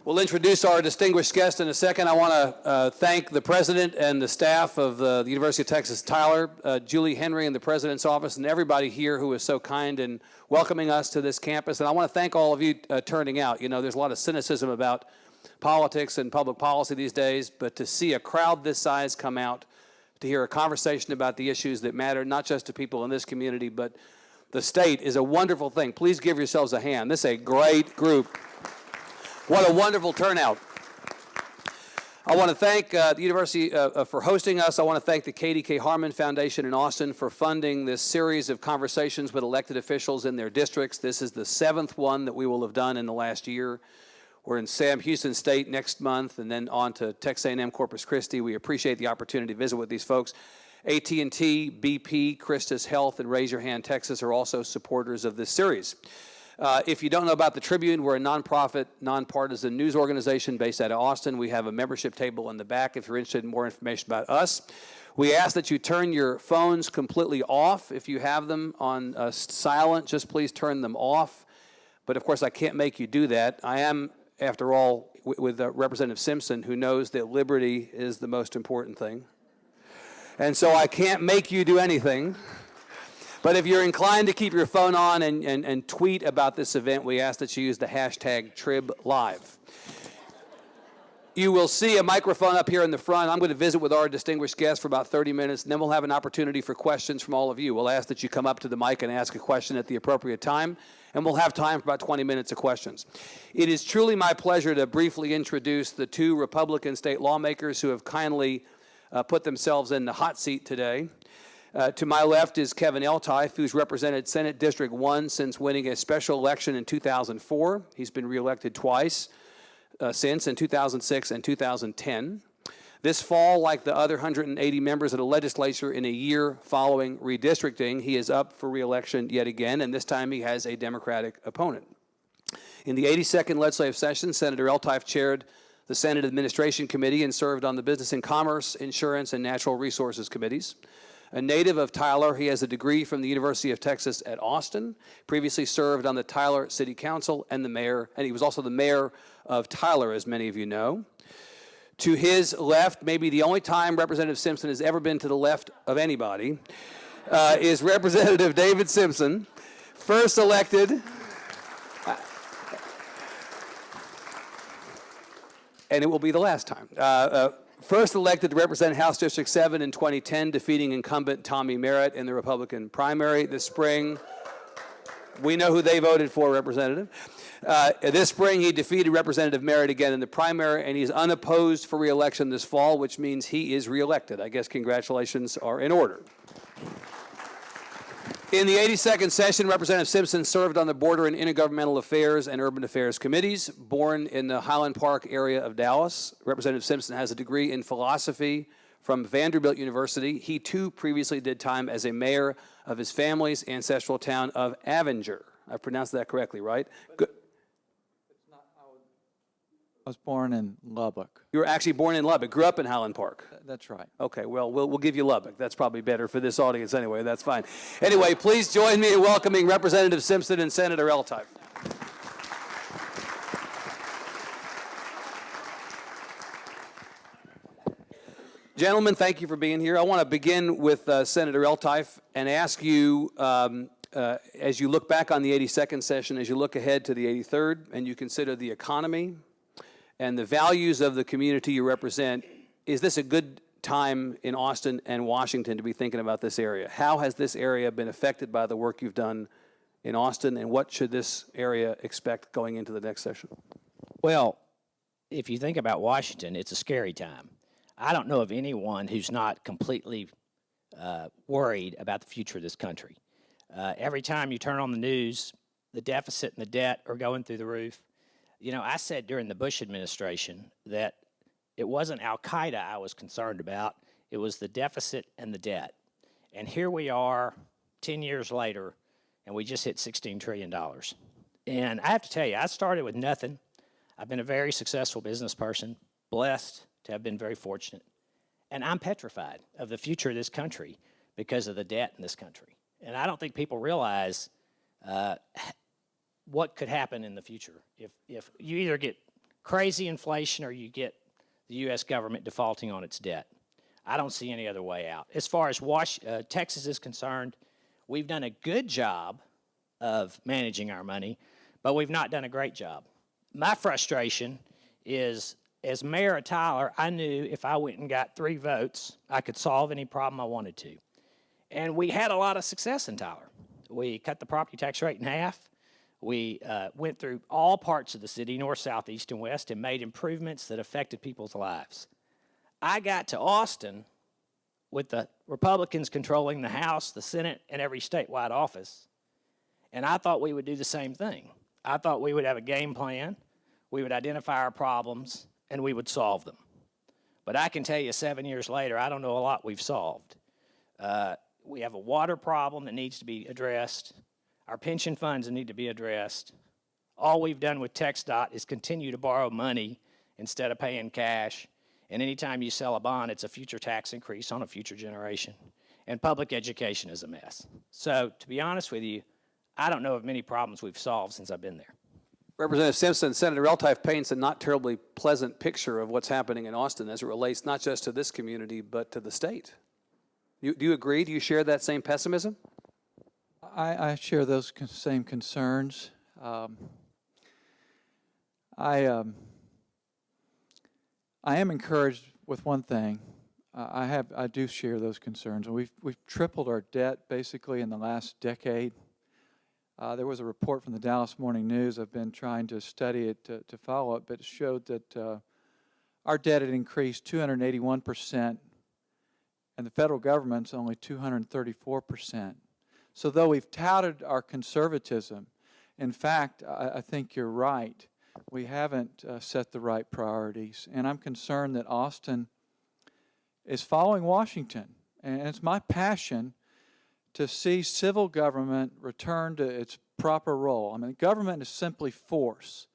We'll introduce our distinguished guest in a second. I want to thank the president and the staff of the University of Texas Tyler, Julie Henry in the president's office, and everybody here who was so kind in welcoming us to this campus. And I want to thank all of you turning out. You know, there's a lot of cynicism about politics and public policy these days, but to see a crowd this size come out to hear a conversation about the issues that matter, not just to people in this community, but the state, is a wonderful thing. Please give yourselves a hand. This is a great group. What a wonderful turnout. I want to thank the university for hosting us. I want to thank the Katie K. Harmon Foundation in Austin for funding this series of conversations with elected officials in their districts. This is the 7th one that we will have done in the last year. We're in Sam Houston State next month and then on to Texas A&M Corpus Christi. We appreciate the opportunity to visit with these folks. AT&T, BP, Christus Health, and Raise Your Hand Texas are also supporters of this series. If you don't know about the Tribune, we're a nonprofit, nonpartisan news organization based out of Austin. We have a membership table in the back if you're interested in more information about us. We ask that you turn your phones completely off. If you have them on silent, just please turn them off. But of course, I can't make you do that. I am, after all, with Representative Simpson, who knows that liberty is the most important thing. And so I can't make you do anything. But if you're inclined to keep your phone on and tweet about this event, we ask that you use the hashtag TribLive. You will see a microphone up here in the front. I'm going to visit with our distinguished guest for about 30 minutes, and then we'll have an opportunity for questions from all of you. We'll ask that you come up to the mic and ask a question at the appropriate time, and we'll have time for about 20 minutes of questions. It is truly my pleasure to briefly introduce the two Republican state lawmakers who have kindly put themselves in the hot seat today. To my left is Kevin Eltife, who's represented Senate District 1 since winning a special election in 2004. He's been reelected twice since, in 2006 and 2010. This fall, like the other 180 members of the legislature in a year following redistricting, he is up for reelection yet again, and this time he has a Democratic opponent. In the 82nd legislative session, Senator Eltife chaired the Senate Administration Committee and served on the Business and Commerce, Insurance, and Natural Resources Committees. A native of Tyler, he has a degree from the University of Texas at Austin, previously served on the Tyler City Council and he was also the mayor of Tyler, as many of you know. To his left, maybe the only time Representative Simpson has ever been to the left of anybody, is Representative David Simpson, first elected, and it will be the last time. First elected to represent House District 7 in 2010, defeating incumbent Tommy Merritt in the Republican primary this spring. We know who they voted for, Representative. This spring, he defeated Representative Merritt again in the primary, and he's unopposed for re-election this fall, which means he is re-elected. I guess congratulations are in order. In the 82nd session, Representative Simpson served on the Border and Intergovernmental Affairs and Urban Affairs Committees. Born in the Highland Park area of Dallas, Representative Simpson has a degree in philosophy from Vanderbilt University. He, too, previously did time as a mayor of his family's ancestral town of Avenger. I pronounced that correctly, right? Good. I was born in Lubbock. You were actually born in Lubbock, grew up in Highland Park. That's right. Okay, well, we'll give you Lubbock. That's probably better for this audience anyway. That's fine. Anyway, please join me in welcoming Representative Simpson and Senator Eltife. Gentlemen, thank you for being here. I want to begin with Senator Eltife and ask you, as you look back on the 82nd session, as you look ahead to the 83rd, and you consider the economy and the values of the community you represent, is this a good time in Austin and Washington to be thinking about this area? How has this area been affected by the work you've done in Austin, and what should this area expect going into the next session? Well, if you think about Washington, it's a scary time. I don't know of anyone who's not completely worried about the future of this country. Every time you turn on the news, the deficit and the debt are going through the roof. You know, I said during the Bush administration that it wasn't Al-Qaeda I was concerned about, it was the deficit and the debt. And here we are 10 years later, and we just hit $16 trillion. And I have to tell you, I started with nothing. I've been a very successful business person, blessed to have been very fortunate. And I'm petrified of the future of this country because of the debt in this country. And I don't think people realize what could happen in the future if you either get crazy inflation or you get the U.S. government defaulting on its debt. I don't see any other way out. As far as Texas is concerned, we've done a good job of managing our money, but we've not done a great job. My frustration is, as mayor of Tyler, I knew if I went and got 3 votes, I could solve any problem I wanted to. And we had a lot of success in Tyler. We cut the property tax rate in half. We went through all parts of the city, north, south, east, and west, and made improvements that affected people's lives. I got to Austin with the Republicans controlling the House, the Senate, and every statewide office, and I thought we would do the same thing. I thought we would have a game plan, we would identify our problems, and we would solve them. But I can tell you 7 years later, I don't know a lot we've solved. We have a water problem that needs to be addressed. Our pension funds need to be addressed. All we've done with TxDOT is continue to borrow money instead of paying cash. And anytime you sell a bond, it's a future tax increase on a future generation. And public education is a mess. So to be honest with you, I don't know of many problems we've solved since I've been there. Representative Simpson, Senator Eltife paints a not terribly pleasant picture of what's happening in Austin as it relates not just to this community, but to the state. Do you agree? Do you share that same pessimism? I share those same concerns. I am encouraged with one thing. I do share those concerns. We've tripled our debt basically in the last decade. There was a report from the Dallas Morning News. I've been trying to study it to follow it, but it showed that our debt had increased 281%, and the federal government's only 234%. So though we've touted our conservatism, in fact, I think you're right. We haven't set the right priorities, and I'm concerned that Austin is following Washington, and it's my passion to see civil government return to its proper role. I mean, government is simply force,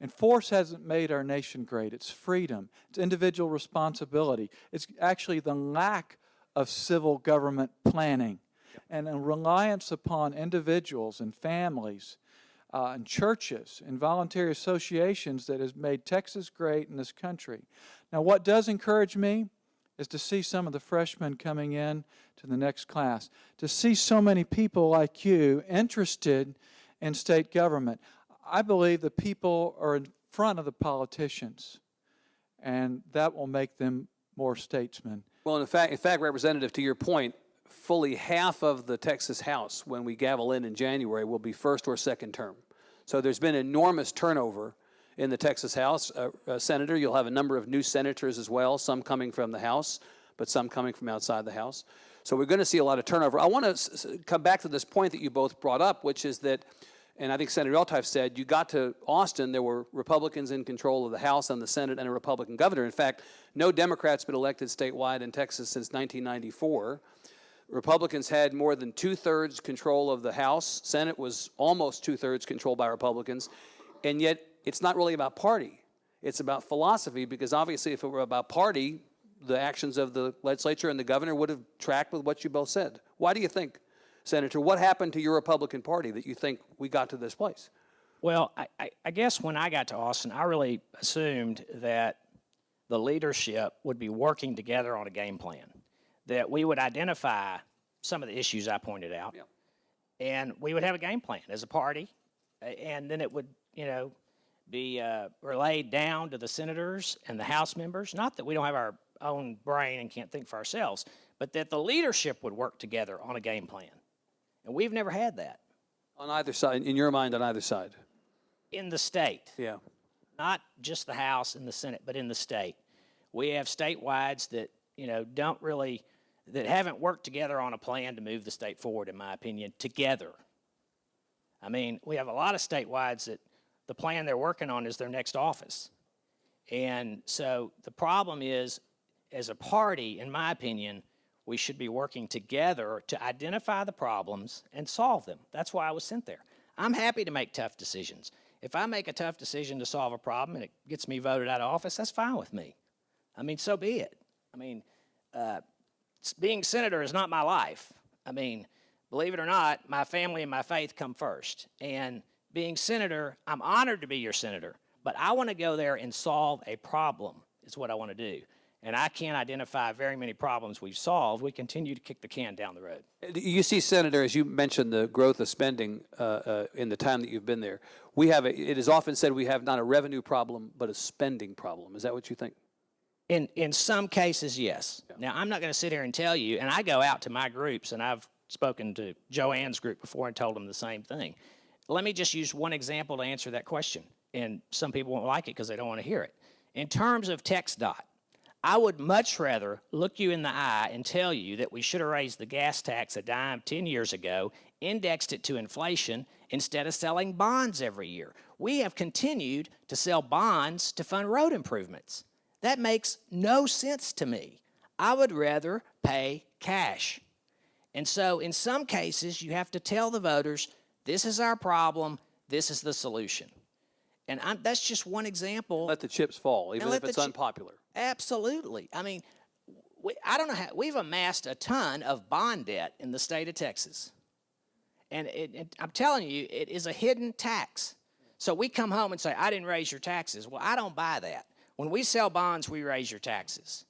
and force hasn't made our nation great. It's freedom. It's individual responsibility. It's actually the lack of civil government planning and a reliance upon individuals and families and churches and voluntary associations that has made Texas great in this country. Now, what does encourage me is to see some of the freshmen coming in to the next class, to see so many people like you interested in state government. I believe the people are in front of the politicians, and that will make them more statesmen. Well, in fact, Representative, to your point, fully half of the Texas House, when we gavel in January, will be first or second term. So there's been enormous turnover in the Texas House. Senator, you'll have a number of new senators as well, some coming from the House, but some coming from outside the House. So we're going to see a lot of turnover. I want to come back to this point that you both brought up, which is that, and I think Senator Eltife said, you got to Austin, there were Republicans in control of the House and the Senate and a Republican governor. In fact, no Democrats been elected statewide in Texas since 1994. Republicans had more than 2/3 control of the House. Senate was almost 2/3 controlled by Republicans. And yet, it's not really about party. It's about philosophy, because obviously if it were about party, the actions of the legislature and the governor would have tracked with what you both said. Why do you think, Senator, what happened to your Republican Party that you think we got to this place? Well, I guess when I got to Austin, I really assumed that the leadership would be working together on a game plan, that we would identify some of the issues I pointed out, and we would have a game plan as a party, and then it would, be relayed down to the senators and the House members. Not that we don't have our own brain and can't think for ourselves, but that the leadership would work together on a game plan. And we've never had that. On either side, in your mind, on either side? In the state. Yeah. Not just the House and the Senate, but in the state. We have statewide that, that haven't worked together on a plan to move the state forward, in my opinion, together. I mean, we have a lot of statewide that the plan they're working on is their next office. And so the problem is, as a party, in my opinion, we should be working together to identify the problems and solve them. That's why I was sent there. I'm happy to make tough decisions. If I make a tough decision to solve a problem and it gets me voted out of office, that's fine with me. I mean, so be it. I mean, being senator is not my life. I mean, believe it or not, my family and my faith come first. And being senator, I'm honored to be your senator, But I want to go there and solve a problem is what I want to do. And I can't identify very many problems we've solved. We continue to kick the can down the road. You see, Senator, as you mentioned the growth of spending in the time that you've been there, it is often said we have not a revenue problem, but a spending problem. Is that what you think? In some cases, yes. Yeah. Now, I'm not going to sit here and tell you, and I go out to my groups, and I've spoken to Joanne's group before and told them the same thing. Let me just use one example to answer that question, and some people won't like it because they don't want to hear it. In terms of TxDOT, I would much rather look you in the eye and tell you that we should have raised the gas tax a dime 10 years ago, indexed it to inflation, instead of selling bonds every year. We have continued to sell bonds to fund road improvements. That makes no sense to me. I would rather pay cash. And so in some cases, you have to tell the voters, this is our problem, this is the solution. And that's just one example. Let the chips fall, even if it's unpopular. Absolutely. I mean, I don't know how, we've amassed a ton of bond debt in the state of Texas. And I'm telling you, it is a hidden tax. So we come home and say, I didn't raise your taxes. Well, I don't buy that. When we sell bonds, we raise your taxes.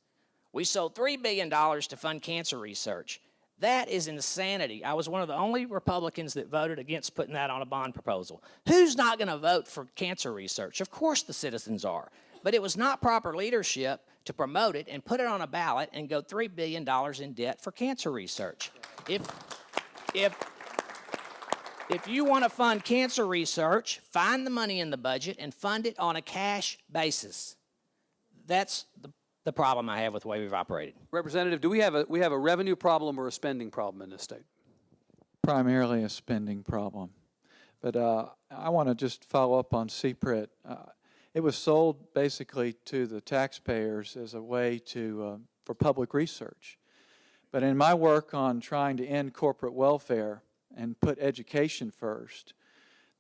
We sold $3 billion to fund cancer research. That is insanity. I was one of the only Republicans that voted against putting that on a bond proposal. Who's not going to vote for cancer research? Of course the citizens are. But it was not proper leadership to promote it and put it on a ballot and go $3 billion in debt for cancer research. If you want to fund cancer research, find the money in the budget and fund it on a cash basis. That's the problem I have with the way we've operated. Representative, do we have a revenue problem or a spending problem in this state? Primarily a spending problem. But I want to just follow up on CPRIT. It was sold basically to the taxpayers as a way for public research. But in my work on trying to end corporate welfare and put education first,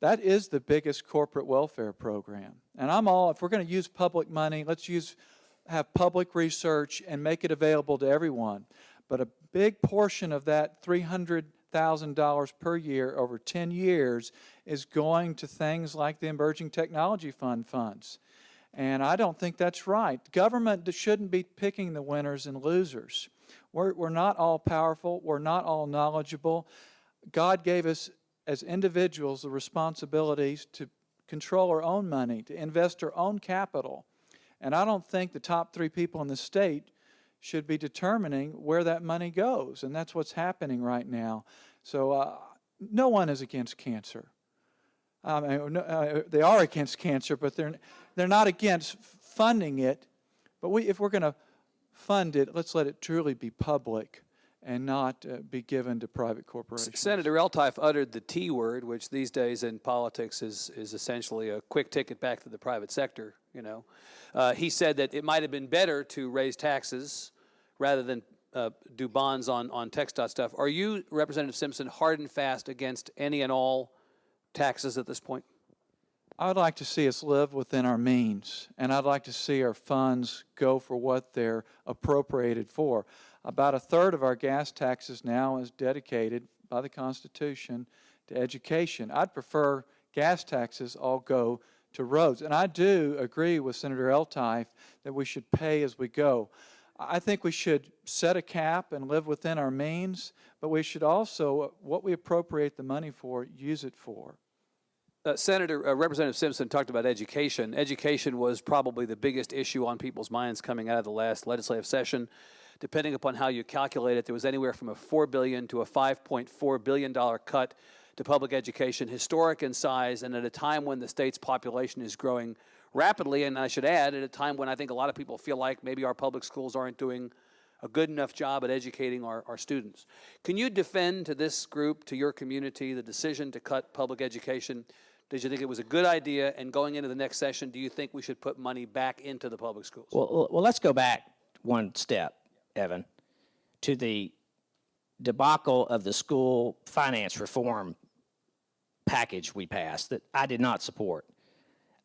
that is the biggest corporate welfare program. And if we're going to use public money, let's have public research and make it available to everyone. But a big portion of that $300,000 per year over 10 years is going to things like the Emerging Technology Fund funds. And I don't think that's right. Government shouldn't be picking the winners and losers. We're not all powerful. We're not all knowledgeable. God gave us as individuals the responsibilities to control our own money, to invest our own capital. And I don't think the top 3 people in the state should be determining where that money goes. And that's what's happening right now. So no one is against cancer. They are against cancer, but they're not against funding it. But if we're going to fund it, let's let it truly be public and not be given to private corporations. Senator Eltife uttered the T word, which these days in politics is essentially a quick ticket back to the private sector. You know, he said that it might have been better to raise taxes rather than do bonds on TxDOT stuff. Are you, Representative Simpson, hard and fast against any and all taxes at this point? I would like to see us live within our means, and I'd like to see our funds go for what they're appropriated for. About 1/3 of our gas taxes now is dedicated by the Constitution to education. I'd prefer gas taxes all go to roads. And I do agree with Senator Eltife that we should pay as we go. I think we should set a cap and live within our means, but we should also, what we appropriate the money for, use it for. Representative Simpson talked about education. Education was probably the biggest issue on people's minds coming out of the last legislative session. Depending upon how you calculate it, there was anywhere from a $4 billion to a $5.4 billion cut to public education, historic in size, and at a time when the state's population is growing rapidly, and I should add, at a time when I think a lot of people feel like maybe our public schools aren't doing a good enough job at educating our students. Can you defend to this group, to your community, the decision to cut public education? Did you think it was a good idea? And going into the next session, do you think we should put money back into the public schools? Well, let's go back one step, Evan, to the debacle of the school finance reform package we passed that I did not support.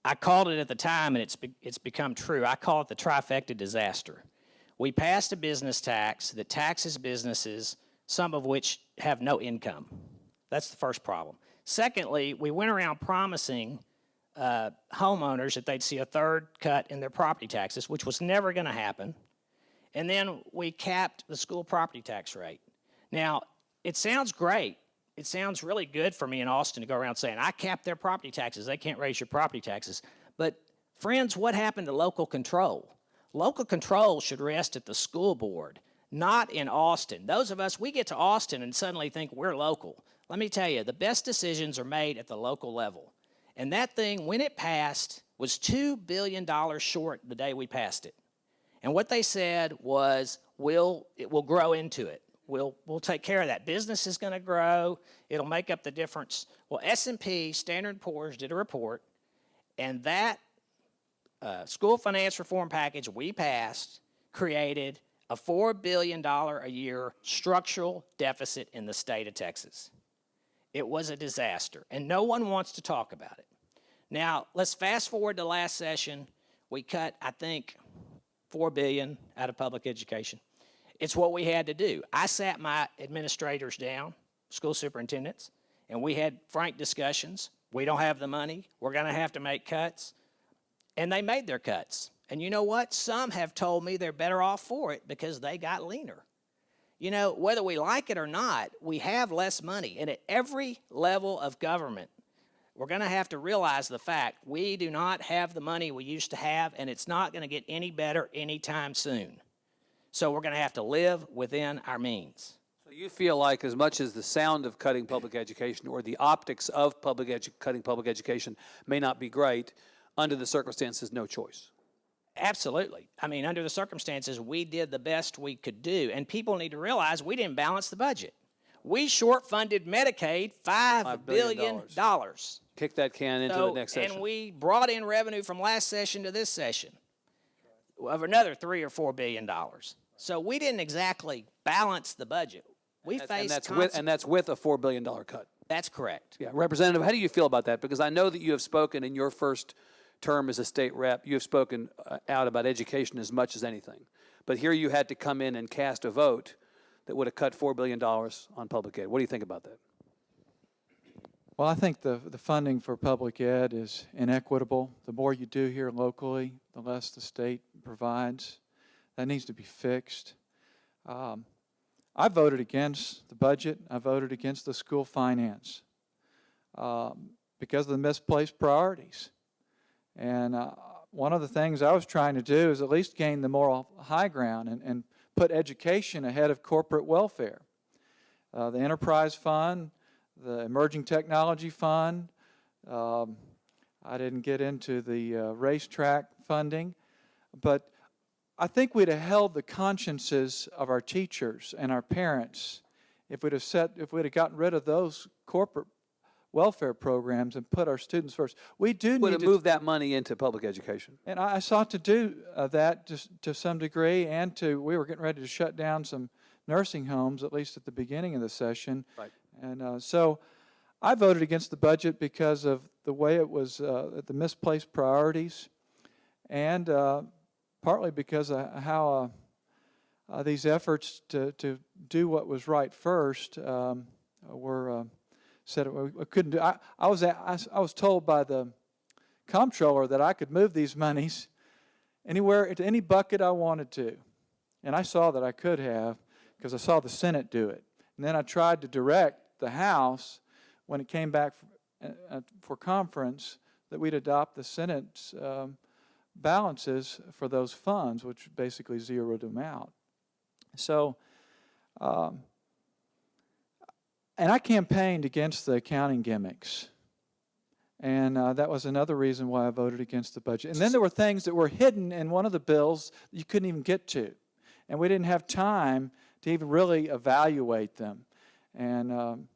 I called it at the time, and it's become true. I call it the trifecta disaster. We passed a business tax that taxes businesses, some of which have no income. That's the first problem. Secondly, we went around promising homeowners that they'd see a third cut in their property taxes, which was never going to happen. And then we capped the school property tax rate. Now, it sounds great. It sounds really good for me in Austin to go around saying, I capped their property taxes. They can't raise your property taxes. But, friends, what happened to local control? Local control should rest at the school board, not in Austin. Those of us, we get to Austin and suddenly think we're local. Let me tell you, the best decisions are made at the local level. And that thing, when it passed, was $2 billion short the day we passed it. And what they said was, it will grow into it. We'll take care of that. Business is going to grow. It'll make up the difference. Well, S&P, Standard & Poor's, did a report, and that school finance reform package we passed created a $4 billion a year structural deficit in the state of Texas. It was a disaster, and no one wants to talk about it. Now, let's fast forward to last session. We cut, I think, $4 billion out of public education. It's what we had to do. I sat my administrators down, school superintendents, and we had frank discussions. We don't have the money. We're going to have to make cuts. And they made their cuts. And you know what? Some have told me they're better off for it because they got leaner. You know, whether we like it or not, we have less money. And at every level of government, we're going to have to realize the fact we do not have the money we used to have, and it's not going to get any better anytime soon. So we're going to have to live within our means. So you feel like as much as the sound of cutting public education or the optics of cutting public education may not be great, under the circumstances, no choice. Absolutely. I mean, under the circumstances, we did the best we could do. And people need to realize we didn't balance the budget. We short-funded Medicaid $5 billion. Kick that can into the next session. And we brought in revenue from last session to this session of another $3 or $4 billion. So we didn't exactly balance the budget. We faced and that's with a $4 billion cut. That's correct. Yeah, Representative, how do you feel about that? Because I know that you have spoken in your first term as a state rep. You have spoken out about education as much as anything. But here you had to come in and cast a vote that would have cut $4 billion on public ed. What do you think about that? Well, I think the funding for public ed is inequitable. The more you do here locally, the less the state provides. That needs to be fixed. I voted against the budget. I voted against the school finance because of the misplaced priorities. And one of the things I was trying to do is at least gain the moral high ground and put education ahead of corporate welfare. The enterprise fund, the emerging technology fund. I didn't get into the racetrack funding, but I think we'd have held the consciences of our teachers and our parents if we'd have gotten rid of those corporate welfare programs and put our students first. We do would need have moved that money into public education. And I sought to do that to some degree, and we were getting ready to shut down some nursing homes, at least at the beginning of the session. Right. And so I voted against the budget because of the way it was, the misplaced priorities, and partly because of how these efforts to do what was right first were said we couldn't do. I was told by the comptroller that I could move these monies anywhere to any bucket I wanted to, and I saw that I could have because I saw the Senate do it. And then I tried to direct the House when it came back for conference that we'd adopt the Senate's balances for those funds, which basically zeroed them out. So, and I campaigned against the accounting gimmicks. And that was another reason why I voted against the budget. And then there were things that were hidden in one of the bills that you couldn't even get to. And we didn't have time to even really evaluate them. And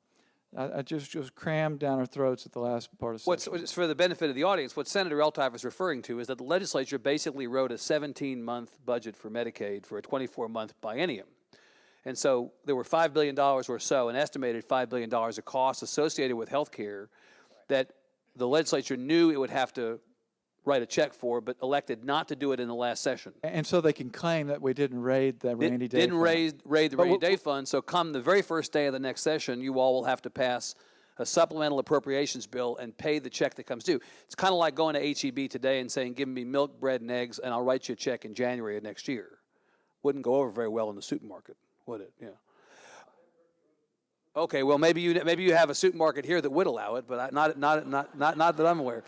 I just crammed down our throats at the last part of the session. For the benefit of the audience, what Senator Eltife is referring to is that the legislature basically wrote a 17-month budget for Medicaid for a 24-month biennium. And so there were $5 billion or so, an estimated $5 billion of costs associated with health care that the legislature knew it would have to write a check for, but elected not to do it in the last session. And so they can claim that we didn't raid the rainy day fund. Didn't raid the rainy day fund, so come the very first day of the next session, you all will have to pass a supplemental appropriations bill and pay the check that comes due. It's kind of like going to HEB today and saying, give me milk, bread, and eggs, and I'll write you a check in January of next year. Wouldn't go over very well in the supermarket, would it? Yeah. Okay, well, maybe you have a supermarket here that would allow it, but not that I'm aware.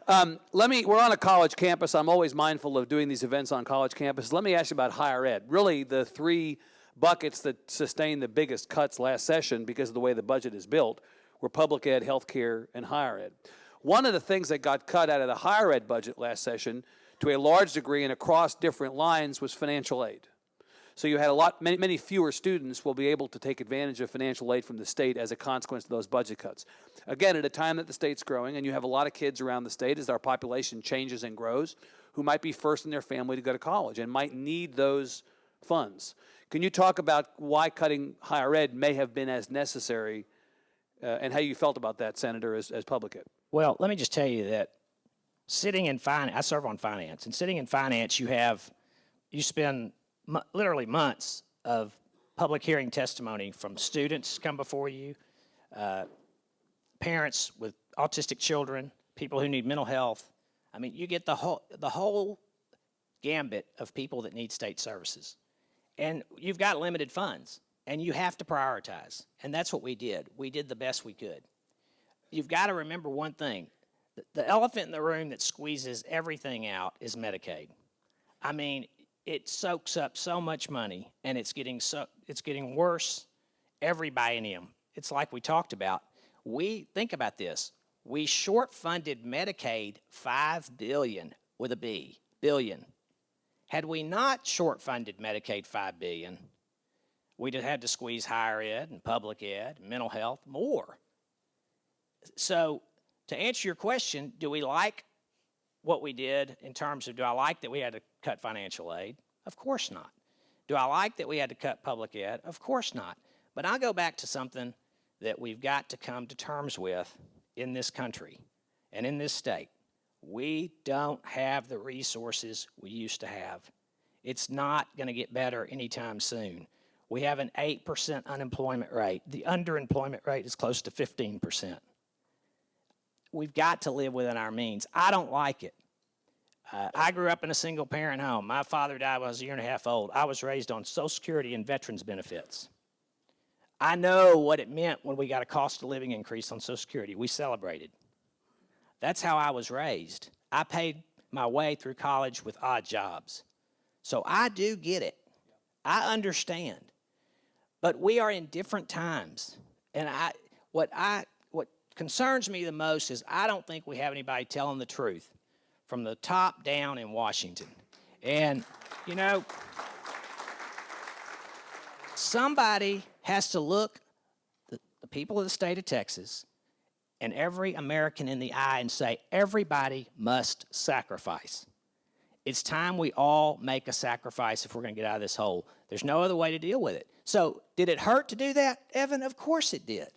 We're on a college campus. I'm always mindful of doing these events on college campuses. Let me ask you about higher ed. Really, the three buckets that sustained the biggest cuts last session because of the way the budget is built were public ed, healthcare, and higher ed. One of the things that got cut out of the higher ed budget last session to a large degree and across different lines was financial aid. So you had many fewer students will be able to take advantage of financial aid from the state as a consequence of those budget cuts. Again, at a time that the state's growing and you have a lot of kids around the state as our population changes and grows who might be first in their family to go to college and might need those funds. Can you talk about why cutting higher ed may have been as necessary and how you felt about that, Senator, as public ed? Well, let me just tell you that sitting in finance, I serve on finance, and sitting in finance, you spend literally months of public hearing testimony from students come before you, parents with autistic children, people who need mental health. I mean, you get the whole gambit of people that need state services. And you've got limited funds, and you have to prioritize. And that's what we did. We did the best we could. You've got to remember one thing. The elephant in the room that squeezes everything out is Medicaid. I mean, it soaks up so much money, and it's getting worse every biennium. It's like we talked about. Think about this. We short-funded Medicaid $5 billion with a B, billion. Had we not short-funded Medicaid $5 billion, we'd have had to squeeze higher ed and public ed, and mental health more. So to answer your question, do we like what we did in terms of do I like that we had to cut financial aid? Of course not. Do I like that we had to cut public ed? Of course not. But I go back to something that we've got to come to terms with in this country and in this state. We don't have the resources we used to have. It's not going to get better anytime soon. We have an 8% unemployment rate. The underemployment rate is close to 15%. We've got to live within our means. I don't like it. I grew up in a single-parent home. My father died when I was a year and a half old. I was raised on Social Security and veterans benefits. I know what it meant when we got a cost of living increase on Social Security. We celebrated. That's how I was raised. I paid my way through college with odd jobs. So I do get it. I understand. But we are in different times. And what concerns me the most is I don't think we have anybody telling the truth from the top down in Washington. And, you know, somebody has to look the people of the state of Texas and every American in the eye and say, everybody must sacrifice. It's time we all make a sacrifice if we're going to get out of this hole. There's no other way to deal with it. So did it hurt to do that, Evan? Of course it did.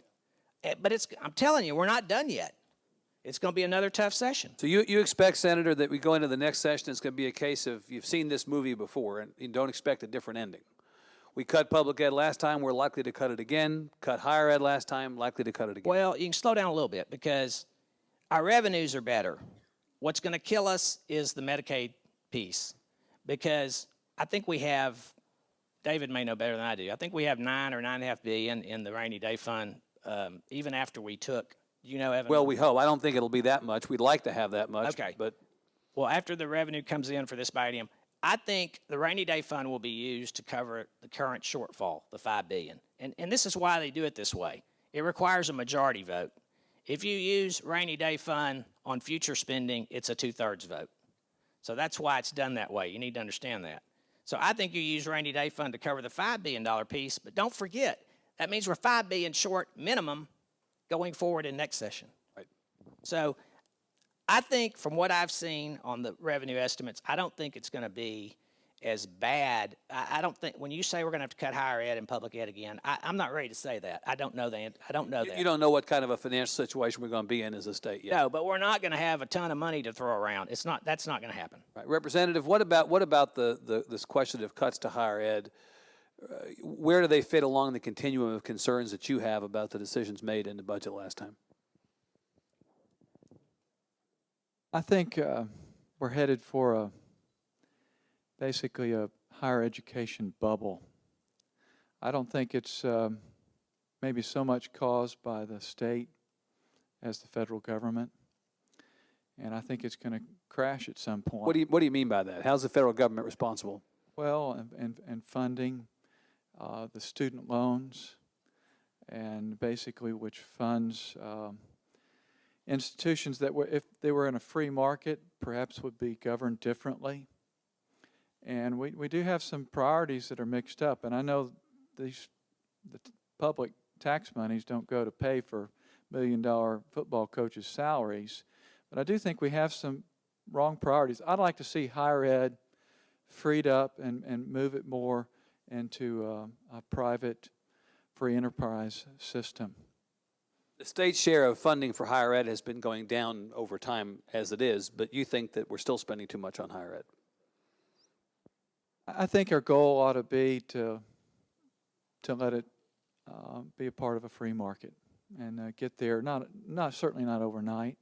But I'm telling you, we're not done yet. It's going to be another tough session. So you expect, Senator, that we go into the next session, it's going to be a case of you've seen this movie before and you don't expect a different ending. We cut public ed last time, we're likely to cut it again. Cut higher ed last time, likely to cut it again. Well, you can slow down a little bit because our revenues are better. What's going to kill us is the Medicaid piece because I think we have, David may know better than I do, I think we have $9 or $9.5 billion in the rainy day fund even after we took, you know, Evan? Well, we hope. I don't think it'll be that much. We'd like to have that much. Okay. But well, after the revenue comes in for this biennium, I think the rainy day fund will be used to cover the current shortfall, the $5 billion. And this is why they do it this way. It requires a majority vote. If you use rainy day fund on future spending, it's a 2/3 vote. So that's why it's done that way. You need to understand that. So I think you use rainy day fund to cover the $5 billion piece, but don't forget, that means we're $5 billion short minimum going forward in next session. Right. So I think from what I've seen on the revenue estimates, I don't think it's going to be as bad. I don't think, when you say we're going to have to cut higher ed and public ed again, I'm not ready to say that. I don't know that. I don't know that. You don't know what kind of a financial situation we're going to be in as a state yet. No, but we're not going to have a ton of money to throw around. That's not going to happen. Right. Representative, what about this question of cuts to higher ed where do they fit along the continuum of concerns that you have about the decisions made in the budget last time? I think we're headed for basically a higher education bubble. I don't think it's maybe so much caused by the state as the federal government, and I think it's going to crash at some point. What do you mean by that? How's the federal government responsible? Well, and funding the student loans, and basically which funds institutions that were, if they were in a free market, perhaps would be governed differently. And we do have some priorities that are mixed up, and I know the public tax monies don't go to pay for $1 million football coaches' salaries, but I do think we have some wrong priorities. I'd like to see higher ed freed up and move it more into a private free enterprise system. The state's share of funding for higher ed has been going down over time as it is, but you think that we're still spending too much on higher ed? I think our goal ought to be to let it be a part of a free market and get there. Not certainly not overnight,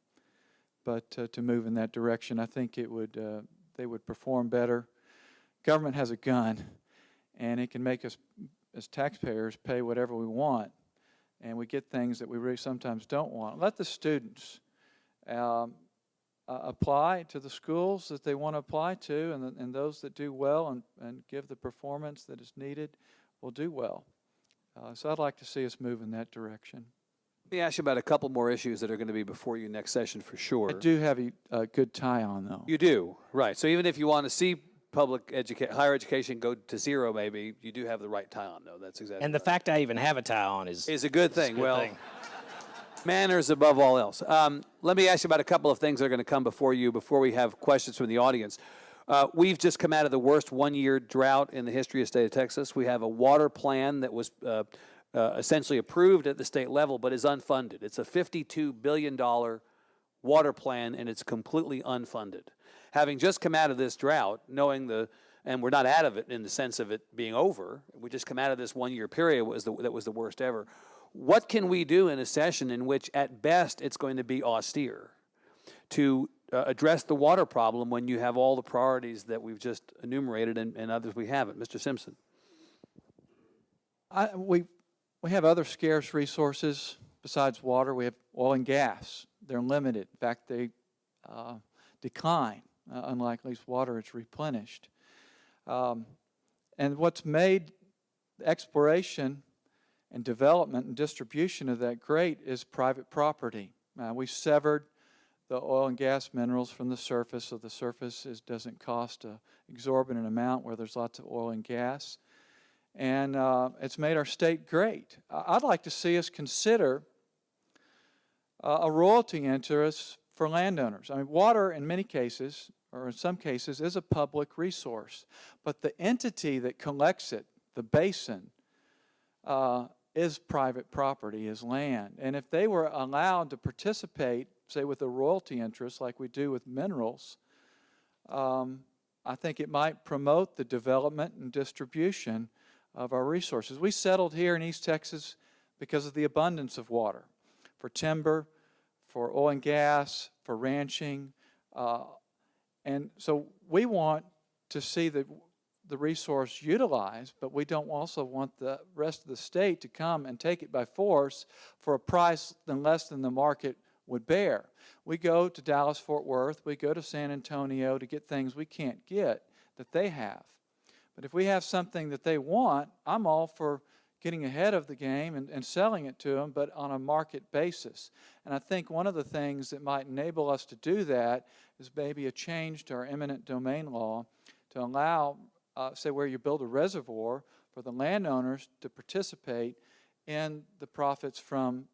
but to move in that direction. I think it would they would perform better. Government has a gun, and it can make us as taxpayers pay whatever we want, and we get things that we really sometimes don't want. Let the students apply to the schools that they want to apply to, and those that do well and give the performance that is needed will do well. So I'd like to see us move in that direction. Let me ask you about a couple more issues that are going to be before you next session for sure. I do have a good tie on, though. You do, right. So even if you want to see higher education go to zero, maybe, you do have the right tie on, though. That's exactly And the fact I even have a tie on is a good thing. thing. Manners above all else. Let me ask you about a couple of things that are going to come before you before we have questions from the audience. We've just come out of the worst one-year drought in the history of the state of Texas. We have a water plan that was essentially approved at the state level but is unfunded. It's a $52 billion water plan, and it's completely unfunded. Having just come out of this drought, and we're not out of it in the sense of it being over, we just come out of this one-year period that was the worst ever. What can we do in a session in which, at best, it's going to be austere to address the water problem when you have all the priorities that we've just enumerated and others we haven't? Mr. Simpson. We have other scarce resources besides water. We have oil and gas. They're limited. In fact, they decline, unlike at least water is replenished. And what's made exploration and development and distribution of that great is private property. We severed the oil and gas minerals from the surface, so the surface doesn't cost an exorbitant amount where there's lots of oil and gas. And it's made our state great. I'd like to see us consider a royalty interest for landowners. I mean, water in many cases, or in some cases, is a public resource. But the entity that collects it, the basin, is private property, is land. And if they were allowed to participate, say with a royalty interest like we do with minerals, I think it might promote the development and distribution of our resources. We settled here in East Texas because of the abundance of water, for timber, for oil and gas, for ranching. And so we want to see the resource utilized, but we don't also want the rest of the state to come and take it by force for a price less than the market would bear. We go to Dallas-Fort Worth, we go to San Antonio to get things we can't get that they have. But if we have something that they want, I'm all for getting ahead of the game and selling it to them, but on a market basis. And I think one of the things that might enable us to do that is maybe a change to our eminent domain law to allow, say, where you build a reservoir, for the landowners to participate in the profits from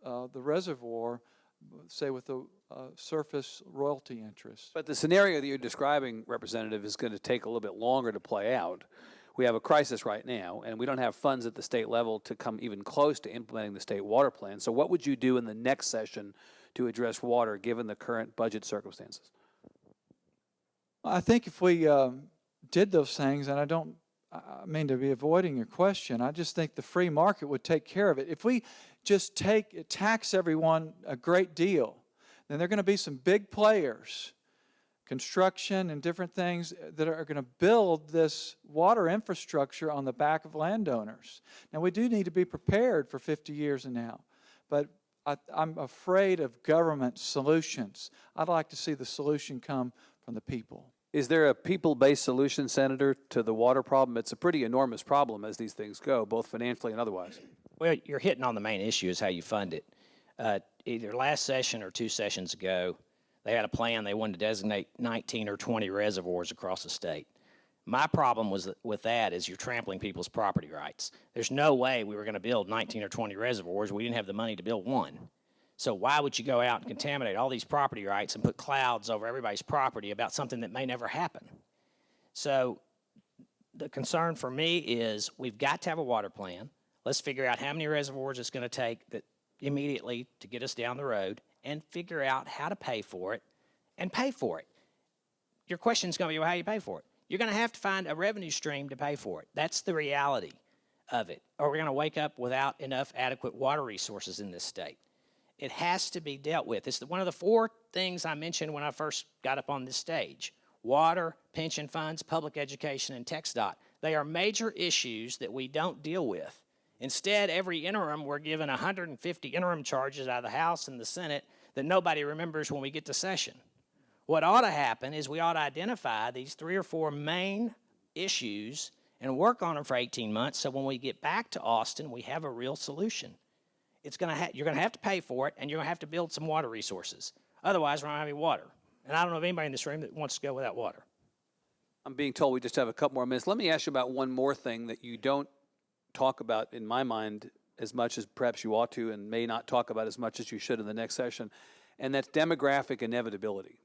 the reservoir, say with the surface royalty interest. But the scenario that you're describing, Representative, is going to take a little bit longer to play out. We have a crisis right now, and we don't have funds at the state level to come even close to implementing the state water plan. So what would you do in the next session to address water, given the current budget circumstances? I think if we did those things, and I mean to be avoiding your question. I just think the free market would take care of it. If we just tax everyone a great deal, then there are going to be some big players, construction and different things, that are going to build this water infrastructure on the back of landowners. Now, we do need to be prepared for 50 years from now, but I'm afraid of government solutions. I'd like to see the solution come from the people. Is there a people-based solution, Senator, to the water problem? It's a pretty enormous problem as these things go, both financially and otherwise. Well, you're hitting on the main issue is how you fund it. Either last session or 2 sessions ago, they had a plan. They wanted to designate 19 or 20 reservoirs across the state. My problem with that is you're trampling people's property rights. There's no way we were going to build 19 or 20 reservoirs. We didn't have the money to build one. So why would you go out and contaminate all these property rights and put clouds over everybody's property about something that may never happen? So the concern for me is we've got to have a water plan. Let's figure out how many reservoirs it's going to take that immediately to get us down the road, and figure out how to pay for it, and pay for it. Your question is going to be, well, how do you pay for it? You're going to have to find a revenue stream to pay for it. That's the reality of it. Or we're going to wake up without enough adequate water resources in this state. It has to be dealt with. It's one of the 4 things I mentioned when I first got up on this stage: water, pension funds, public education, and TxDOT. They are major issues that we don't deal with. Instead, every interim, we're given 150 interim charges out of the House and the Senate that nobody remembers when we get to session. What ought to happen is we ought to identify these 3 or 4 main issues and work on them for 18 months, so when we get back to Austin, we have a real solution. You're going to have to pay for it, and you're going to have to build some water resources. Otherwise, we're not going to have any water. And I don't know of anybody in this room that wants to go without water. I'm being told we just have a couple more minutes. Let me ask you about one more thing that you don't talk about, in my mind, as much as perhaps you ought to, and may not talk about as much as you should in the next session, and that's demographic inevitability.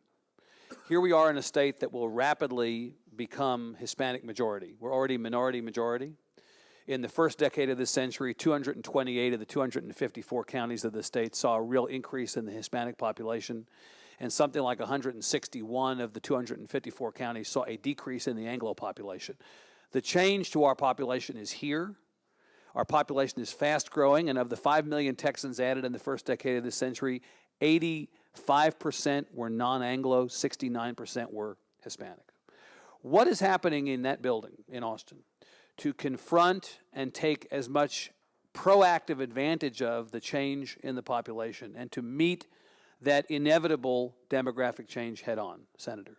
Here we are in a state that will rapidly become Hispanic majority. We're already minority majority. In the first decade of this century, 228 of the 254 counties of the state saw a real increase in the Hispanic population, and something like 161 of the 254 counties saw a decrease in the Anglo population. The change to our population is here. Our population is fast growing, and of the 5 million Texans added in the first decade of this century, 85% were non-Anglo, 69% were Hispanic. What is happening in that building in Austin to confront and take as much proactive advantage of the change in the population and to meet that inevitable demographic change head on, Senator?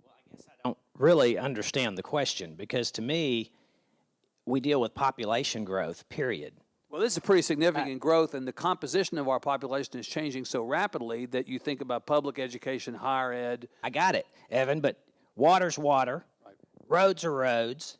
Well, I guess I don't really understand the question, because to me, we deal with population growth, period. Well, this is a pretty significant growth, and the composition of our population is changing so rapidly that you think about public education, higher ed. I got it, Evan, but water's water, right. Roads are roads,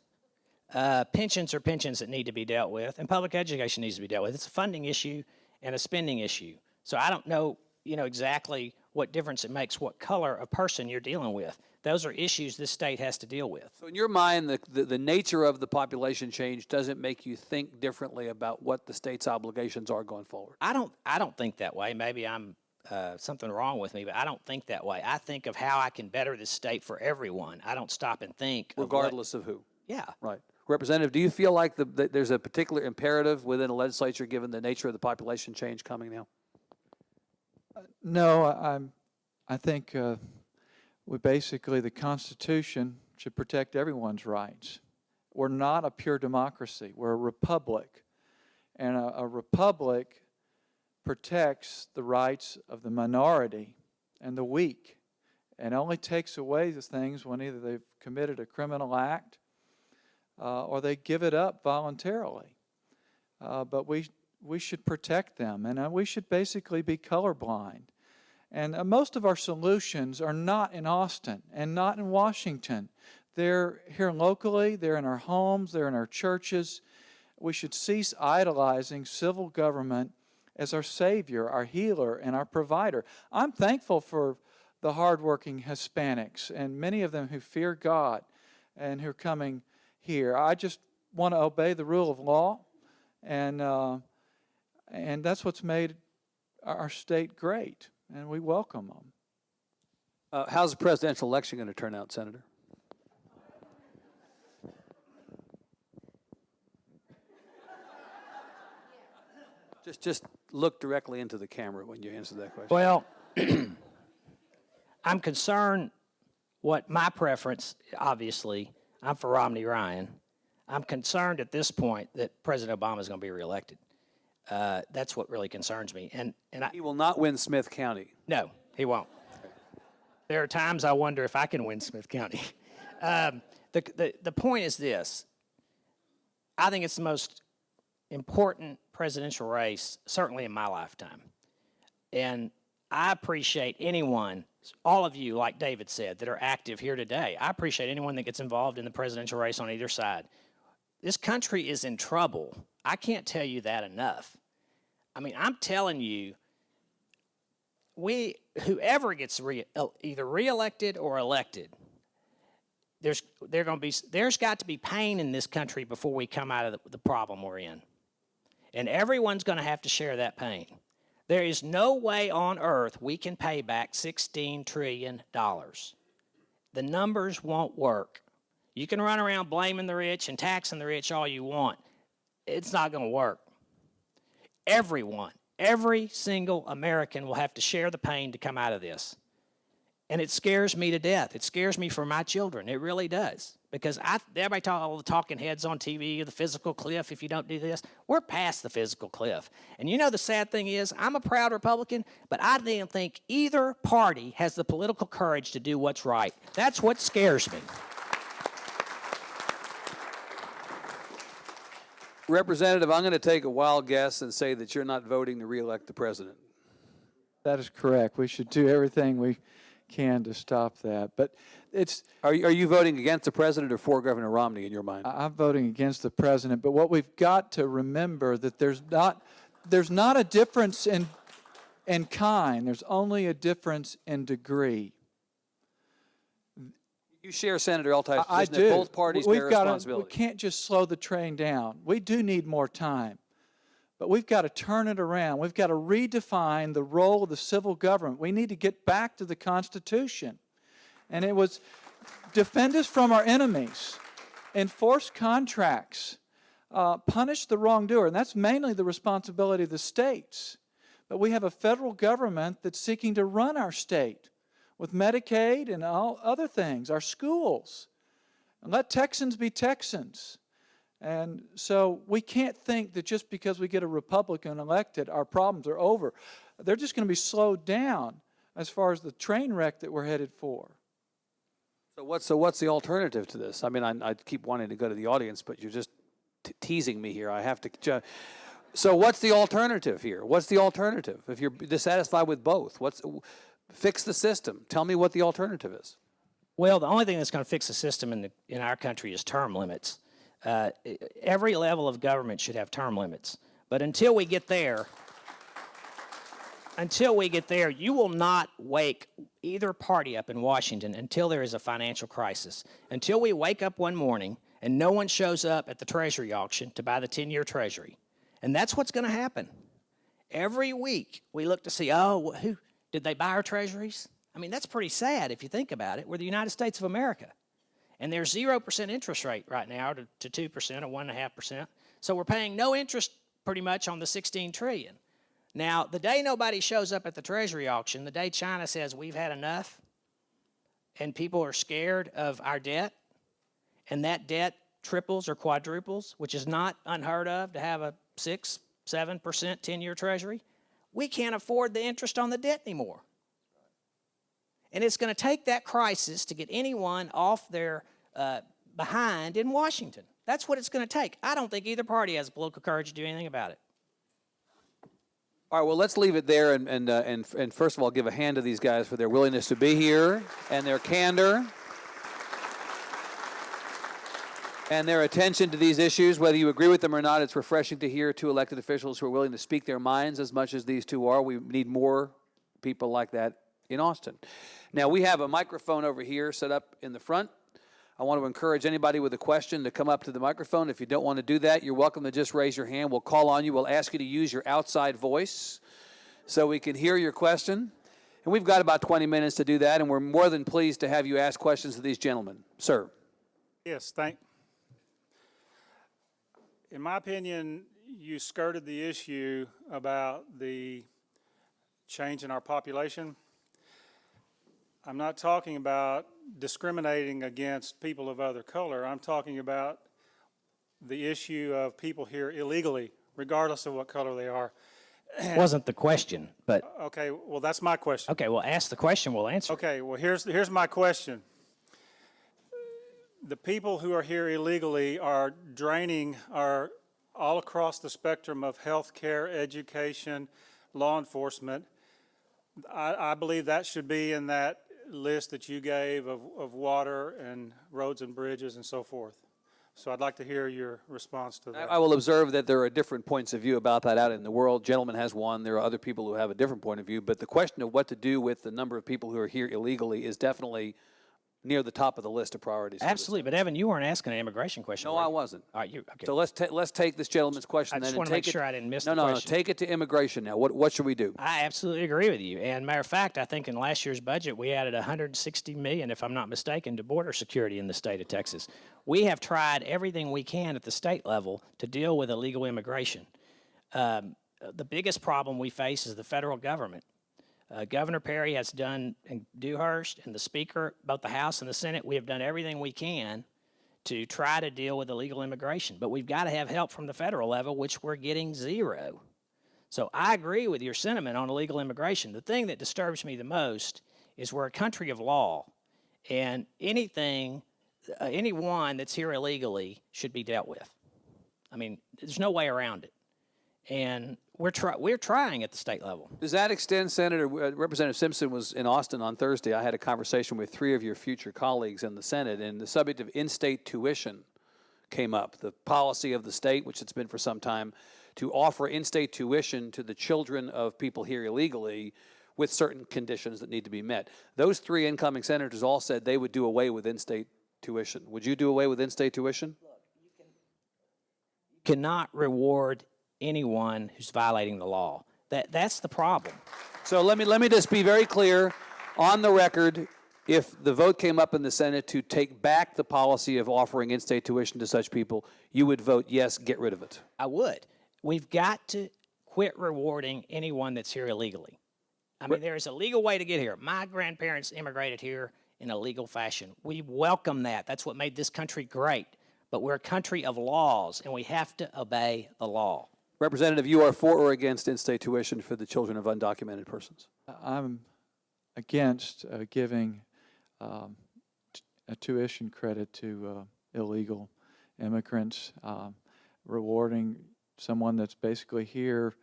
pensions are pensions that need to be dealt with, and public education needs to be dealt with. It's a funding issue and a spending issue. So I don't know, exactly what difference it makes what color of person you're dealing with. Those are issues this state has to deal with. So in your mind, the nature of the population change doesn't make you think differently about what the state's obligations are going forward? I don't think that way. Maybe I'm something wrong with me, but I don't think that way. I think of how I can better this state for everyone. I don't stop and think. Regardless of who? Yeah. Right. Representative, do you feel like there's a particular imperative within the legislature given the nature of the population change coming now? No, I think the Constitution should protect everyone's rights. We're not a pure democracy. We're a republic. And a republic protects the rights of the minority and the weak, and only takes away the things when either they've committed a criminal act or they give it up voluntarily. But we should protect them, and we should basically be colorblind. And most of our solutions are not in Austin and not in Washington. They're here locally, they're in our homes, they're in our churches. We should cease idolizing civil government as our savior, our healer, and our provider. I'm thankful for the hardworking Hispanics and many of them who fear God and who are coming here. I just want to obey the rule of law, and that's what's made our state great, and we welcome them. How's the presidential election going to turn out, Senator? Just look directly into the camera when you answer that question. Well, I'm concerned what my preference, obviously, I'm for Romney Ryan. I'm concerned at this point that President Obama is going to be reelected. That's what really concerns me. And He will not win Smith County. no, he won't. There are times I wonder if I can win Smith County. The point is this. I think it's the most important presidential race, certainly in my lifetime. And I appreciate anyone, all of you, like David said, that are active here today. I appreciate anyone that gets involved in the presidential race on either side. This country is in trouble. I can't tell you that enough. I mean, I'm telling you, whoever gets either reelected or elected, there's got to be pain in this country before we come out of the problem we're in. And everyone's going to have to share that pain. There is no way on earth we can pay back $16 trillion. The numbers won't work. You can run around blaming the rich and taxing the rich all you want. It's not going to work. Everyone, every single American will have to share the pain to come out of this. And it scares me to death. It scares me for my children. It really does. Because everybody all the talking heads on TV, the physical cliff, if you don't do this. We're past the physical cliff. And you know the sad thing is, I'm a proud Republican, but I don't think either party has the political courage to do what's right. That's what scares me. Representative, I'm going to take a wild guess and say that you're not voting to reelect the president. That is correct. We should do everything we can to stop that. But it's Are you voting against the president or for Governor Romney in your mind? I'm voting against the president. But what we've got to remember that there's not a difference in kind. There's only a difference in degree. You share Senator Eltife's I position do. that both parties bear responsibility. We can't just slow the train down. We do need more time. But we've got to turn it around. We've got to redefine the role of the civil government. We need to get back to the Constitution. And it was defend us from our enemies, enforce contracts, punish the wrongdoer. And that's mainly the responsibility of the states. But we have a federal government that's seeking to run our state with Medicaid and all other things, our schools. And let Texans be Texans. And so we can't think that just because we get a Republican elected, our problems are over. They're just going to be slowed down as far as the train wreck that we're headed for. So what's the alternative to this? I mean, I keep wanting to go to the audience, but you're just teasing me here. I have to. So what's the alternative here? What's the alternative? If you're dissatisfied with both, fix the system. Tell me what the alternative is. Well, the only thing that's going to fix the system in our country is term limits. Every level of government should have term limits. But until we get there, you will not wake either party up in Washington until there is a financial crisis. Until we wake up one morning and no one shows up at the Treasury auction to buy the 10-year Treasury. And that's what's going to happen. Every week we look to see, who did they buy our Treasuries? I mean, that's pretty sad if you think about it. We're the United States of America. And there's 0% interest rate right now to 2% or 1.5%. So we're paying no interest pretty much on the $16 trillion. Now, the day nobody shows up at the Treasury auction, the day China says we've had enough, and people are scared of our debt, and that debt triples or quadruples, which is not unheard of to have a 6-7% 10-year Treasury, we can't afford the interest on the debt anymore. And it's going to take that crisis to get anyone off their behind in Washington. That's what it's going to take. I don't think either party has the political courage to do anything about it. All right, well, let's leave it there and first of all, give a hand to these guys for their willingness to be here and their candor and their attention to these issues. Whether you agree with them or not, it's refreshing to hear two elected officials who are willing to speak their minds as much as these two are. We need more people like that in Austin. Now, we have a microphone over here set up in the front. I want to encourage anybody with a question to come up to the microphone. If you don't want to do that, you're welcome to just raise your hand. We'll call on you. We'll ask you to use your outside voice so we can hear your question. And we've got about 20 minutes to do that, and we're more than pleased to have you ask questions of these gentlemen. Sir. Yes, in my opinion, you skirted the issue about the change in our population. I'm not talking about discriminating against people of other color. I'm talking about the issue of people here illegally, regardless of what color they are. Wasn't the question, but Okay, well, that's my question. okay, well, ask the question, we'll answer. Okay, well, here's my question. The people who are here illegally are draining our all across the spectrum of health care, education, law enforcement. I believe that should be in that list that you gave of water and roads and bridges and so forth. So I'd like to hear your response to that. I will observe that there are different points of view about that out in the world. Gentleman has one. There are other people who have a different point of view. But the question of what to do with the number of people who are here illegally is definitely near the top of the list of priorities. Absolutely, but Evan, you weren't asking an immigration question. No, were you? I wasn't. All right, you okay? So let's take this gentleman's question. I just then want and to make take sure it, I didn't miss no, the no, question. No, take it to immigration now. What should we do? I absolutely agree with you. And matter of fact, I think in last year's budget we added $160 million, if I'm not mistaken, to border security in the state of Texas. We have tried everything we can at the state level to deal with illegal immigration. The biggest problem we face is the federal government. Governor Perry has done, and Dewhurst and the Speaker, both the House and the Senate, we have done everything we can to try to deal with illegal immigration. But we've got to have help from the federal level, which we're getting zero. So I agree with your sentiment on illegal immigration. The thing that disturbs me the most is we're a country of law, and anyone that's here illegally should be dealt with. I mean, there's no way around it. And we're trying at the state level. Does that extend, Senator? Representative Simpson was in Austin on Thursday. I had a conversation with 3 of your future colleagues in the Senate, and the subject of in-state tuition came up. The policy of the state, which it's been for some time, to offer in-state tuition to the children of people here illegally with certain conditions that need to be met. Those 3 incoming senators all said they would do away with in-state tuition. Would you do away with in-state tuition? You cannot reward anyone who's violating the law. That's the problem. So let me just be very clear on the record. If the vote came up in the Senate to take back the policy of offering in-state tuition to such people, you would vote yes, get rid of it. I would. We've got to quit rewarding anyone that's here illegally. I mean, there is a legal way to get here. My grandparents immigrated here in a legal fashion. We welcome that. That's what made this country great. But we're a country of laws, and we have to obey the law. Representative, you are for or against in-state tuition for the children of undocumented persons? I'm against giving a tuition credit to illegal immigrants, rewarding someone that's basically here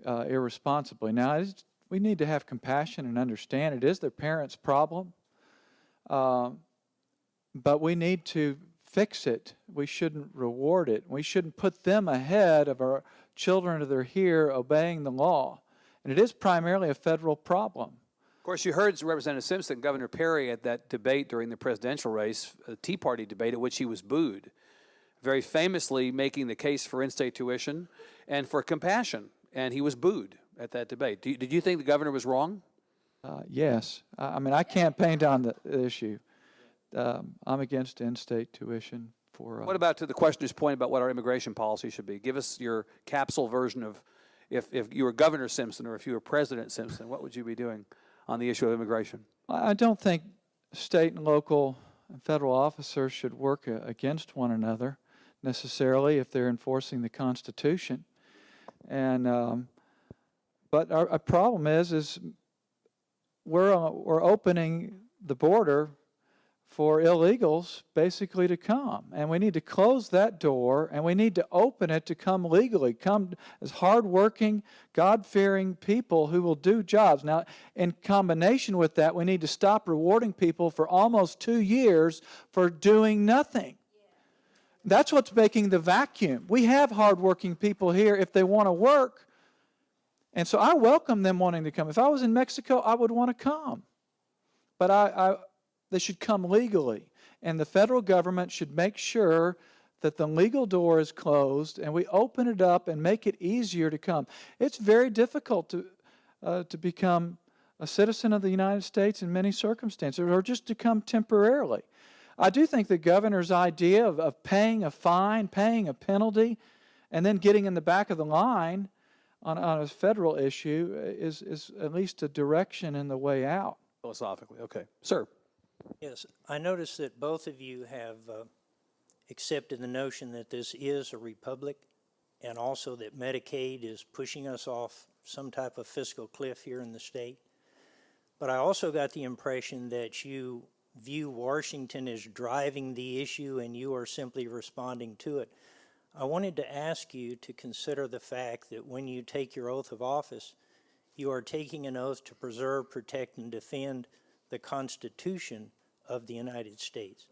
irresponsibly. Now, we need to have compassion and understand it is their parents' problem, but we need to fix it. We shouldn't reward it. We shouldn't put them ahead of our children that are here obeying the law. And it is primarily a federal problem. Of course, you heard Representative Simpson, Governor Perry, at that debate during the presidential race, a Tea Party debate at which he was booed, very famously making the case for in-state tuition and for compassion, and he was booed at that debate. Did you think the governor was wrong? Yes. I mean, I campaigned on the issue. I'm against in-state tuition for... What about to the questioner's point about what our immigration policy should be? Give us your capsule version of if you were Governor Simpson or if you were President Simpson, what would you be doing on the issue of immigration? I don't think state and local and federal officers should work against one another necessarily if they're enforcing the Constitution. And but our problem is we're opening the border for illegals basically to come. And we need to close that door, and we need to open it to come legally, come as hardworking, God-fearing people who will do jobs. Now, in combination with that, we need to stop rewarding people for almost 2 years for doing nothing. That's what's making the vacuum. We have hardworking people here if they want to work. And so I welcome them wanting to come. If I was in Mexico, I would want to come. But they should come legally. And the federal government should make sure that the legal door is closed and we open it up and make it easier to come. It's very difficult to become a citizen of the United States in many circumstances, or just to come temporarily. I do think the governor's idea of paying a fine, paying a penalty, And then getting in the back of the line on a federal issue is at least a direction in the way out. Philosophically, okay. Sir? Yes, I noticed that both of you have accepted the notion that this is a republic, and also that Medicaid is pushing us off some type of fiscal cliff here in the state. But I also got the impression that you view Washington as driving the issue and you are simply responding to it. I wanted to ask you to consider the fact that when you take your oath of office, you are taking an oath to preserve, protect, and defend the Constitution of the United States.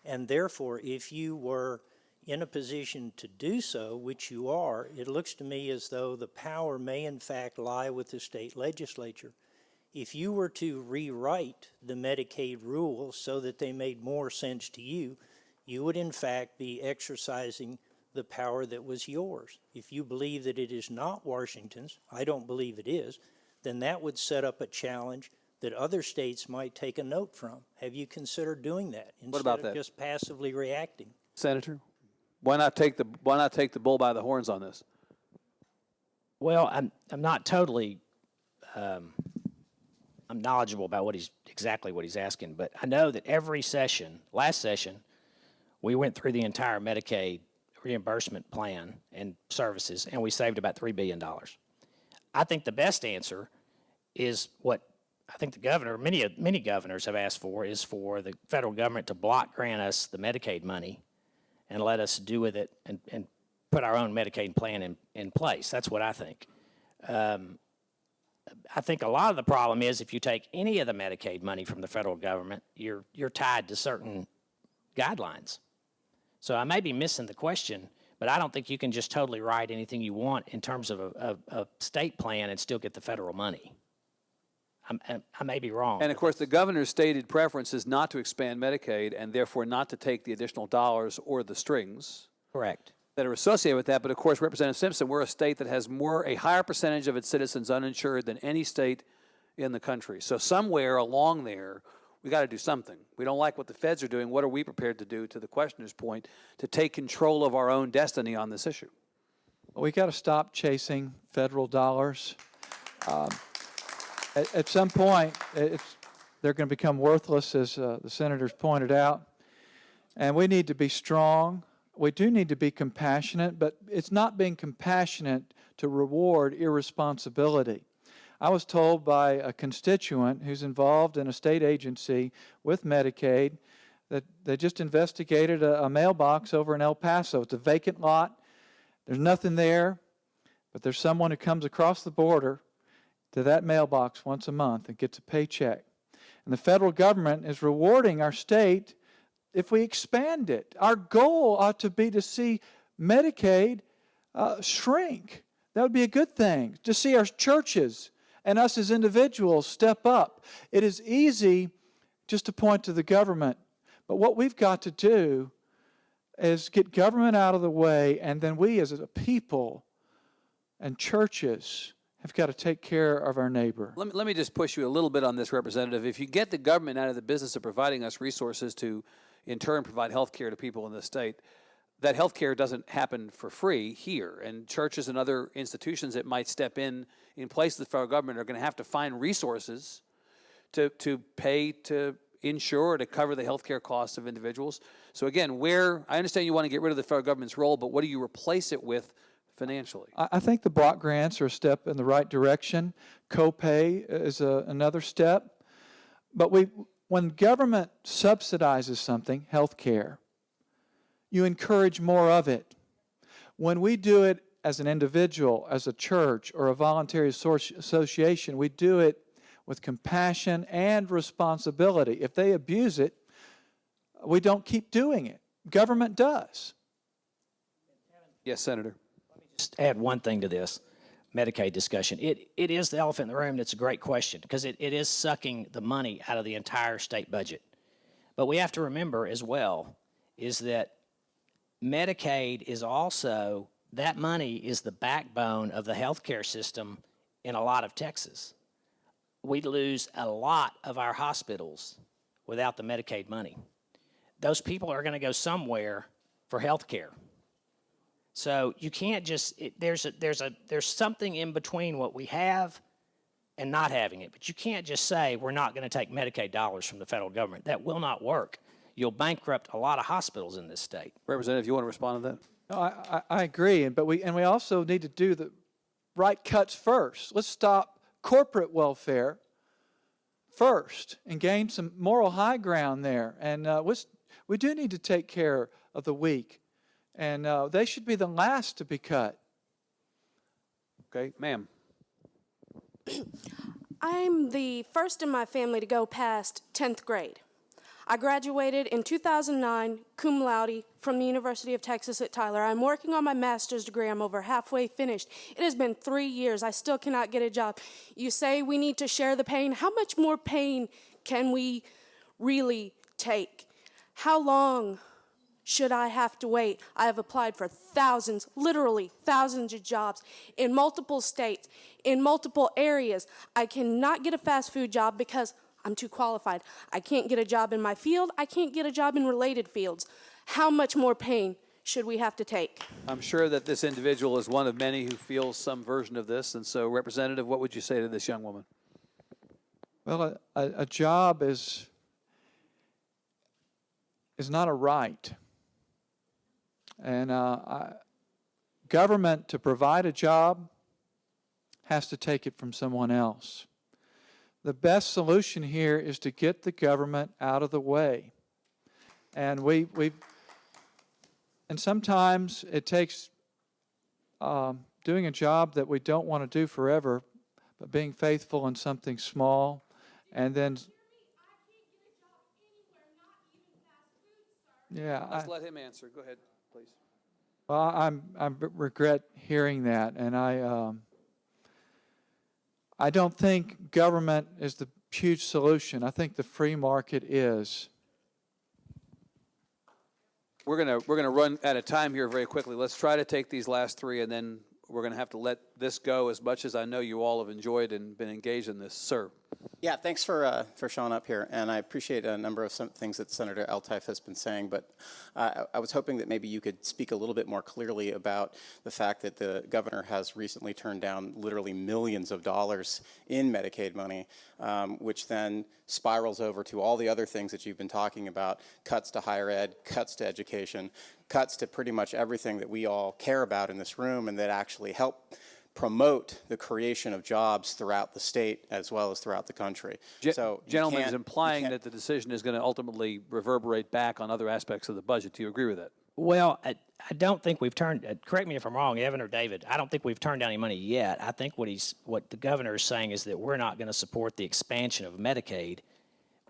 And therefore, if you were in a position to do so, which you are, it looks to me as though the power may in fact lie with the state legislature. If you were to rewrite the Medicaid rules so that they made more sense to you, you would in fact be exercising the power that was yours. If you believe that it is not Washington's, I don't believe it is, then that would set up a challenge that other states might take a note from. Have you considered doing that about instead of that? just passively reacting? Senator? Why not take the bull by the horns on this? Well, I'm not totally I'm knowledgeable about exactly what he's asking, but I know that every session, last session, we went through the entire Medicaid reimbursement plan and services, and we saved about $3 billion. I think the best answer is what I think the governor, many governors have asked for, is for the federal government to block grant us the Medicaid money and let us do with it and put our own Medicaid plan in place. That's what I think. I think a lot of the problem is if you take any of the Medicaid money from the federal government, you're tied to certain guidelines. So I may be missing the question, but I don't think you can just totally write anything you want in terms of a state plan and still get the federal money. I may be wrong. And of course, the governor's stated preference is not to expand Medicaid and therefore not to take the additional dollars or the strings Correct. that are associated with that. But of course, Representative Simpson, we're a state that has a higher percentage of its citizens uninsured than any state in the country. So somewhere along there, we got to do something. We don't like what the feds are doing. What are we prepared to do, to the questioner's point, to take control of our own destiny on this issue? We got to stop chasing federal dollars. At some point, they're going to become worthless, as the senators pointed out. And we need to be strong. We do need to be compassionate, but it's not being compassionate to reward irresponsibility. I was told by a constituent who's involved in a state agency with Medicaid that they just investigated a mailbox over in El Paso. It's a vacant lot. There's nothing there, but there's someone who comes across the border to that mailbox once a month and gets a paycheck. And the federal government is rewarding our state if we expand it. Our goal ought to be to see Medicaid shrink. That would be a good thing, to see our churches and us as individuals step up. It is easy just to point to the government, but what we've got to do is get government out of the way, and then we as a people and churches have got to take care of our neighbor. Let me just push you a little bit on this, Representative. If you get the government out of the business of providing us resources to, in turn, provide health care to people in the state, that health care doesn't happen for free here. And churches and other institutions that might step in place of the federal government are going to have to find resources to pay to insure, to cover the health care costs of individuals. So again, I understand you want to get rid of the federal government's role, but what do you replace it with financially? I think the block grants are a step in the right direction. Copay is another step. But when government subsidizes something, health care, you encourage more of it. When we do it as an individual, as a church, or a voluntary association, we do it with compassion and responsibility. If they abuse it, we don't keep doing it. Government does. Yes, Senator. Just add one thing to this Medicaid discussion. It is the elephant in the room. That's a great question because it is sucking the money out of the entire state budget. But we have to remember as well is that Medicaid is also, that money is the backbone of the healthcare system in a lot of Texas. We lose a lot of our hospitals without the Medicaid money. Those people are going to go somewhere for health care. So you can't just, there's something in between what we have and not having it. But you can't just say we're not going to take Medicaid dollars from the federal government. That will not work. You'll bankrupt a lot of hospitals in this state. Representative, you want to respond to that? No, I agree, but we also need to do the right cuts first. Let's stop corporate welfare first and gain some moral high ground there. And we do need to take care of the weak, and they should be the last to be cut. Okay, ma'am. I'm the first in my family to go past 10th grade. I graduated in 2009, cum laude, from the University of Texas at Tyler. I'm working on my master's degree. I'm over halfway finished. It has been 3 years. I still cannot get a job. You say we need to share the pain. How much more pain can we really take? How long should I have to wait? I have applied for thousands, literally thousands of jobs in multiple states, in multiple areas. I cannot get a fast food job because I'm too qualified. I can't get a job in my field. I can't get a job in related fields. How much more pain should we have to take? I'm sure that this individual is one of many who feels some version of this. And so, Representative, what would you say to this young woman? Well, a job is not a right. And government, to provide a job, has to take it from someone else. The best solution here is to get the government out of the way. And and sometimes it takes doing a job that we don't want to do forever, but being faithful in something small, and then. Yeah. Let's let him answer. Go ahead, please. Well, I regret hearing that, and I don't think government is the huge solution. I think the free market is. We're gonna run out of time here very quickly. Let's try to take these last three, and then we're gonna have to let this go. As much as I know you all have enjoyed and been engaged in this, sir. Yeah, thanks for showing up here, and I appreciate a number of some things that Senator Eltife has been saying, but I was hoping that maybe you could speak a little bit more clearly about the fact that the governor has recently turned down literally millions of dollars in Medicaid money, which then spirals over to all the other things that you've been talking about, cuts to higher ed, cuts to education, cuts to pretty much everything that we all care about in this room and that actually help promote the creation of jobs throughout the state as well as throughout the country. So gentleman is implying that the decision is going to ultimately reverberate back on other aspects of the budget. Do you agree with that? Well, I don't think we've turned, correct me if I'm wrong, Evan or David, I don't think we've turned down any money yet. I think what the governor is saying is that we're not going to support the expansion of Medicaid,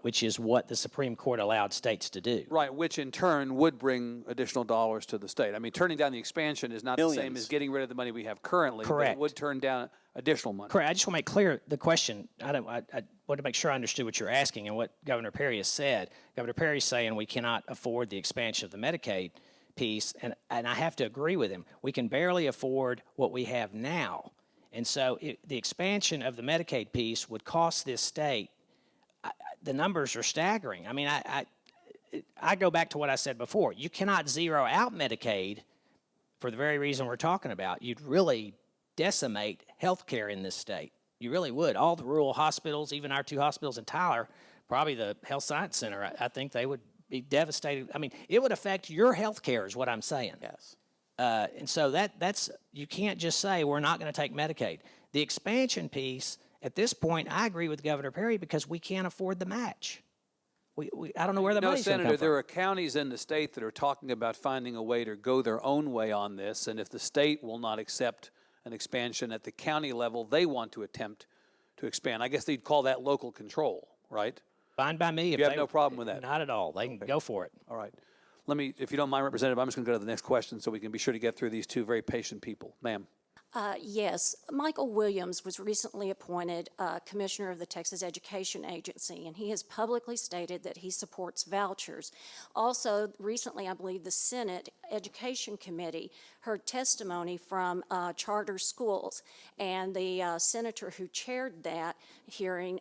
which is what the Supreme Court allowed states to do. Right, which in turn would bring additional dollars to the state. I mean, turning down the expansion is not the same as getting rid of the money we have currently. Correct. But it would turn down additional money. Correct. I just want to make clear the question. I want to make sure I understood what you're asking and what Governor Perry has said. Governor Perry's saying we cannot afford the expansion of the Medicaid piece, and I have to agree with him. We can barely afford what we have now. And so the expansion of the Medicaid piece would cost this state. The numbers are staggering. I mean, I go back to what I said before. You cannot zero out Medicaid for the very reason we're talking about. You'd really decimate health care in this state. You really would. All the rural hospitals, even our two hospitals in Tyler, probably the Health Science Center, I think they would be devastated. I mean, it would affect your health care is what I'm saying. Yes. And so that's, you can't just say we're not going to take Medicaid. The expansion piece, at this point, I agree with Governor Perry because we can't afford the match. I don't know where the money's going to come Senator, from. there are counties in the state that are talking about finding a way to go their own way on this, and if the state will not accept an expansion at the county level, they want to attempt to expand. I guess they'd call that local control, right? Fine by me. You have no problem with that? Not at all. They can go for it. All right. Let me, if you don't mind, Representative, I'm just going to go to the next question so we can be sure to get through these two very patient people. Ma'am. Yes, Michael Williams was recently appointed Commissioner of the Texas Education Agency, and he has publicly stated that he supports vouchers. Also, recently, I believe the Senate Education Committee heard testimony from charter schools, and the senator who chaired that hearing,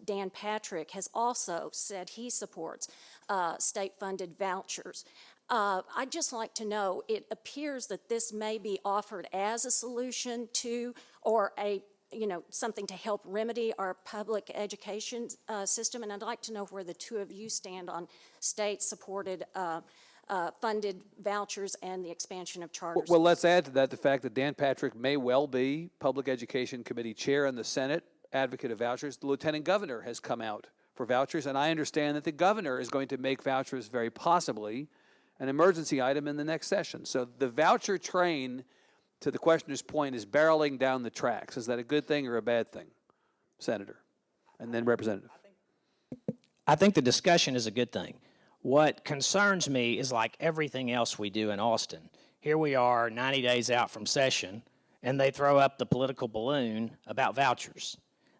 Dan Patrick, has also said he supports state-funded vouchers. I'd just like to know, it appears that this may be offered as a solution to, or something to help remedy our public education system, and I'd like to know where the two of you stand on state-supported funded vouchers and the expansion of charter Well, let's add to that the fact that Dan Patrick may well be Public Education Committee Chair in the Senate, advocate of vouchers. The Lieutenant Governor has come out for vouchers, and I understand that the governor is going to make vouchers very possibly an emergency item in the next session. So the voucher train, to the questioner's point, is barreling down the tracks. Is that a good thing or a bad thing, Senator? And then Representative. I think the discussion is a good thing. What concerns me is like everything else we do in Austin. Here we are 90 days out from session, and they throw up the political balloon about vouchers.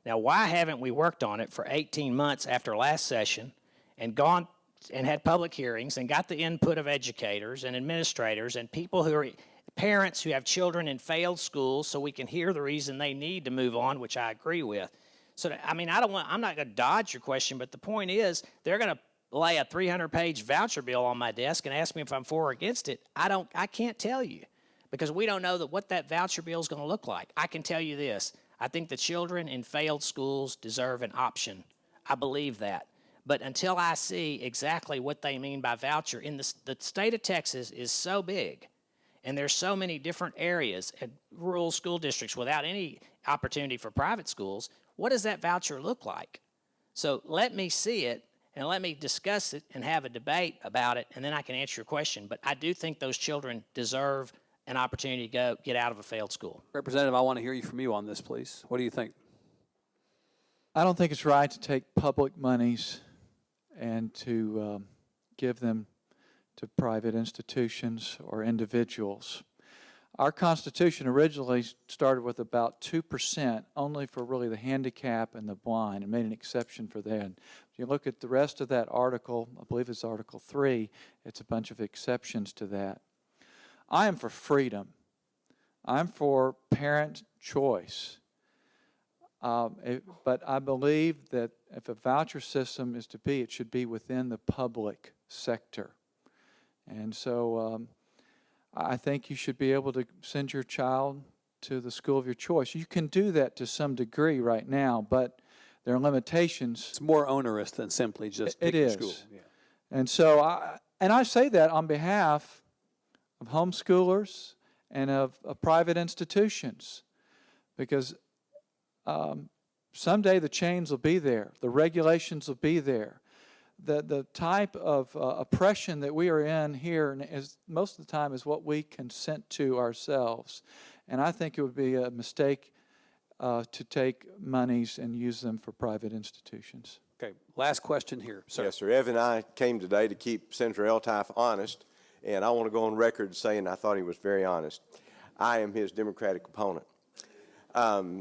Now, why haven't we worked on it for 18 months after last session and gone and had public hearings and got the input of educators and administrators and people who are parents who have children in failed schools so we can hear the reason they need to move on, which I agree with. So, I mean, I'm not going to dodge your question, but the point is they're going to lay a 300-page voucher bill on my desk and ask me if I'm for or against it. I can't tell you because we don't know what that voucher bill is going to look like. I can tell you this. I think the children in failed schools deserve an option. I believe that. But until I see exactly what they mean by voucher, the state of Texas is so big, and there's so many different areas and rural school districts without any opportunity for private schools. What does that voucher look like? So let me see it, and let me discuss it and have a debate about it, and then I can answer your question. But I do think those children deserve an opportunity to get out of a failed school. Representative, I want to hear from you on this, please. What do you think? I don't think it's right to take public monies and to give them to private institutions or individuals. Our Constitution originally started with about 2% only for really the handicapped and the blind, and made an exception for that. If you look at the rest of that article, I believe it's Article 3, it's a bunch of exceptions to that. I am for freedom. I'm for parent choice. But I believe that if a voucher system is to be, it should be within the public sector. And so I think you should be able to send your child to the school of your choice. You can do that to some degree right now, but there are limitations. It's more onerous than simply just picking a school. Yeah. And so I say that on behalf of homeschoolers and of private institutions, because someday the chains will be there, the regulations will be there. The type of oppression that we are in here is most of the time is what we consent to ourselves. And I think it would be a mistake to take monies and use them for private institutions. Okay, last question here, sir. Yes, sir. Evan and I came today to keep Senator Eltife honest, and I want to go on record saying I thought he was very honest. I am his Democratic opponent. I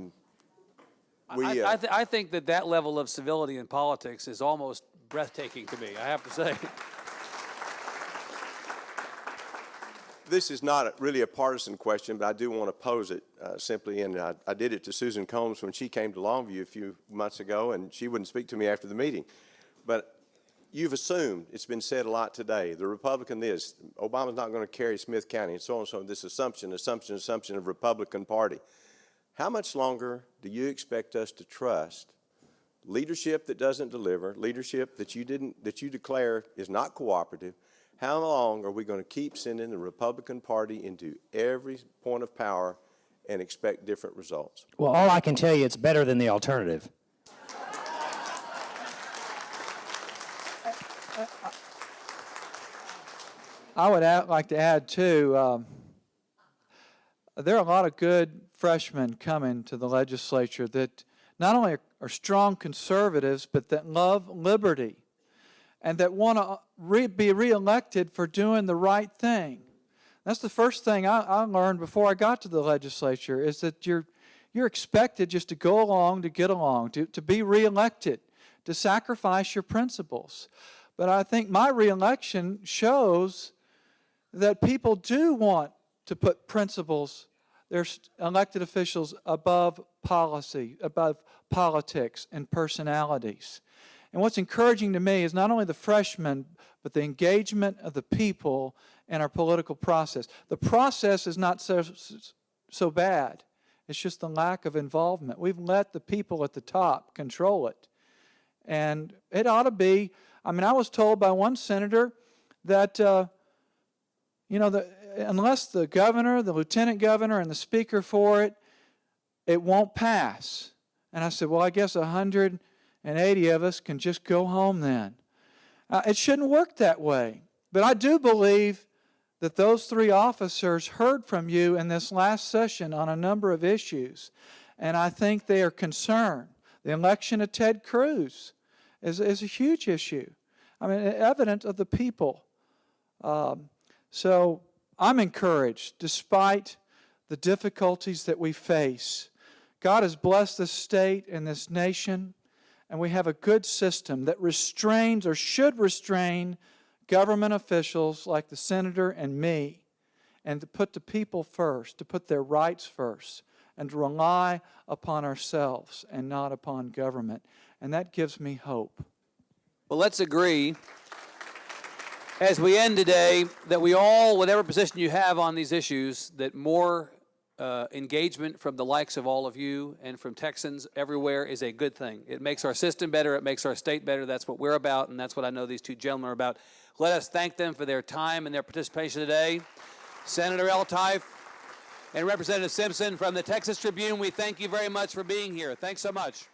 think that level of civility in politics is almost breathtaking to me, I have to say. This is not really a partisan question, but I do want to pose it simply, and I did it to Susan Combs when she came to Longview a few months ago, and she wouldn't speak to me after the meeting. But you've assumed, it's been said a lot today, the Republican this, Obama's not going to carry Smith County, and so on and so on, this assumption of Republican Party. How much longer do you expect us to trust leadership that doesn't deliver, leadership that you declare is not cooperative? How long are we going to keep sending the Republican Party into every point of power and expect different results? Well, all I can tell you, it's better than the alternative. I would like to add, too, there are a lot of good freshmen coming to the legislature that not only are strong conservatives, but that love liberty and that want to be reelected for doing the right thing. That's the first thing I learned before I got to the legislature, is that you're expected just to go along to get along, to be reelected, to sacrifice your principles. But I think my reelection shows that people do want to put principles, their elected officials, above policy, above politics and personalities. And what's encouraging to me is not only the freshmen, but the engagement of the people in our political process. The process is not so bad. It's just the lack of involvement. We've let the people at the top control it. And it ought to be, I mean, I was told by one senator that, unless the governor, the lieutenant governor, and the speaker for it, it won't pass. And I said, well, I guess 180 of us can just go home then. It shouldn't work that way. But I do believe that those three officers heard from you in this last session on a number of issues, and I think they are concerned. The election of Ted Cruz is a huge issue. I mean, evident of the people. So I'm encouraged, despite the difficulties that we face. God has blessed this state and this nation, and we have a good system that restrains or should restrain government officials like the senator and me, and to put the people first, to put their rights first, and to rely upon ourselves and not upon government. And that gives me hope. Well, let's agree, as we end today, that we all, whatever position you have on these issues, that more engagement from the likes of all of you and from Texans everywhere is a good thing. It makes our system better. It makes our state better. That's what we're about, and that's what I know these two gentlemen are about. Let us thank them for their time and their participation today. Senator Eltife and Representative Simpson from the Texas Tribune, we thank you very much for being here. Thanks so much.